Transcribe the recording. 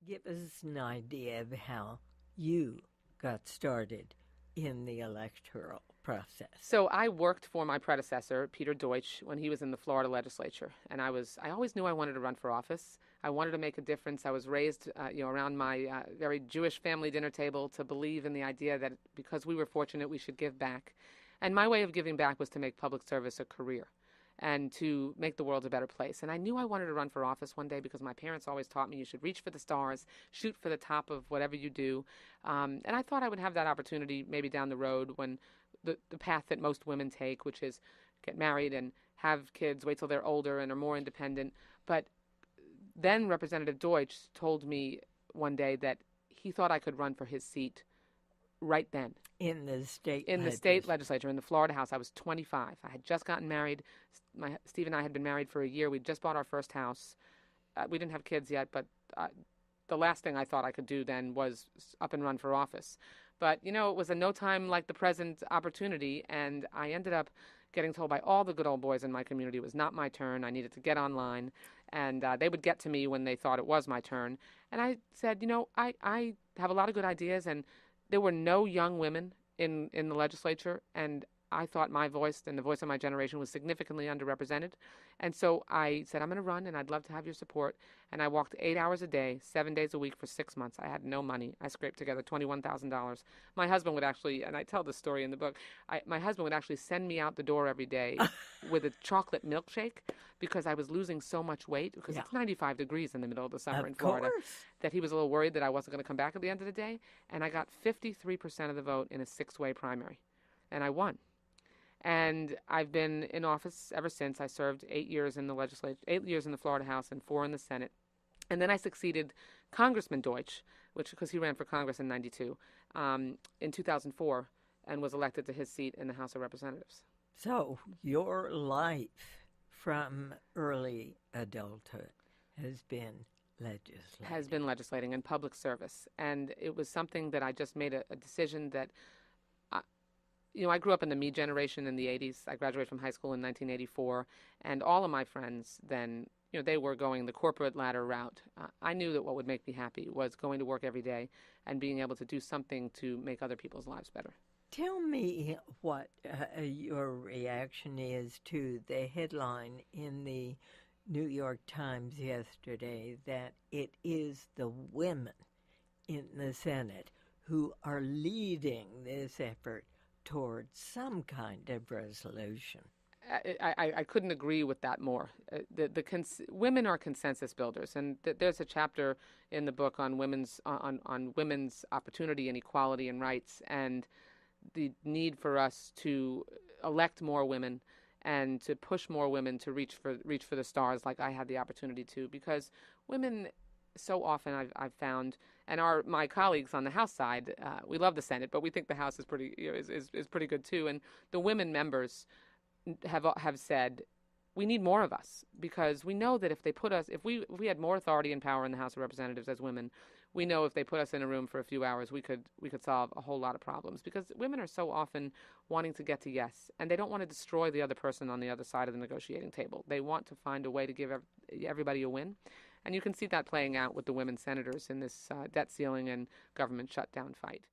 Give us an idea of how you got started in the electoral process. So I worked for my predecessor, Peter Deutsch, when he was in the Florida legislature. And I always knew I wanted to run for office. I wanted to make a difference. I was raised, around my very Jewish family dinner table to believe in the idea that because we were fortunate, we should give back. And my way of giving back was to make public service a career and to make the world a better place. And I knew I wanted to run for office one day because my parents always taught me you should reach for the stars, shoot for the top of whatever you do. And I thought I would have that opportunity maybe down the road when the path that most women take, which is get married and have kids, wait till they're older and are more independent. But then Representative Deutsch told me one day that he thought I could run for his seat right then. In the state legislature, in the Florida House. I was 25. I had just gotten married. Steve and I had been married for a year. We'd just bought our first house. We didn't have kids yet, but the last thing I thought I could do then was up and run for office. But, it was a no time like the present opportunity, and I ended up getting told by all the good old boys in my community it was not my turn. I needed to get online, and they would get to me when they thought it was my turn. And I said, I have a lot of good ideas, and there were no young women in the legislature, and I thought my voice and the voice of my generation was significantly underrepresented. And so I said, I'm going to run, and I'd love to have your support. And I walked 8 hours a day, 7 days a week for 6 months. I had no money. I scraped together $21,000. My husband would actually, and I tell this story in the book, my husband would actually send me out the door every day with a chocolate milkshake because I was losing so much weight, because it's 95 degrees in the middle of the summer in Florida, that he was a little worried that I wasn't going to come back at the end of the day. And I got 53% of the vote in a 6-way primary, and I won. And I've been in office ever since. I served 8 years in the legislature, 8 years in the Florida House, and 4 in the Senate. And then I succeeded Congressman Deutsch, because he ran for Congress in '92, in 2004, and was elected to his seat in the House of Representatives. So your life from early adulthood has been legislating and public service. And it was something that I just made a decision that I grew up in the me generation in the 80s. I graduated from high school in 1984, and all of my friends then, they were going the corporate ladder route. I knew that what would make me happy was going to work every day and being able to do something to make other people's lives better. Tell me what your reaction is to the headline in the New York Times yesterday that it is the women in the Senate who are leading this effort towards some kind of resolution. I couldn't agree with that more. Women are consensus builders, and there's a chapter in the book on women's opportunity and equality and rights, and the need for us to elect more women and to push more women to reach for the stars, like I had the opportunity to, because women so often I've found, and my colleagues on the House side, we love the Senate, but we think the House is pretty is pretty good too. And the women members have said, we need more of us, because we know that if we had more authority and power in the House of Representatives as women, we know if they put us in a room for a few hours, we could solve a whole lot of problems, because women are so often wanting to get to yes, and they don't want to destroy the other person on the other side of the negotiating table. They want to find a way to give everybody a win. And you can see that playing out with the women senators in this debt ceiling and government shutdown fight.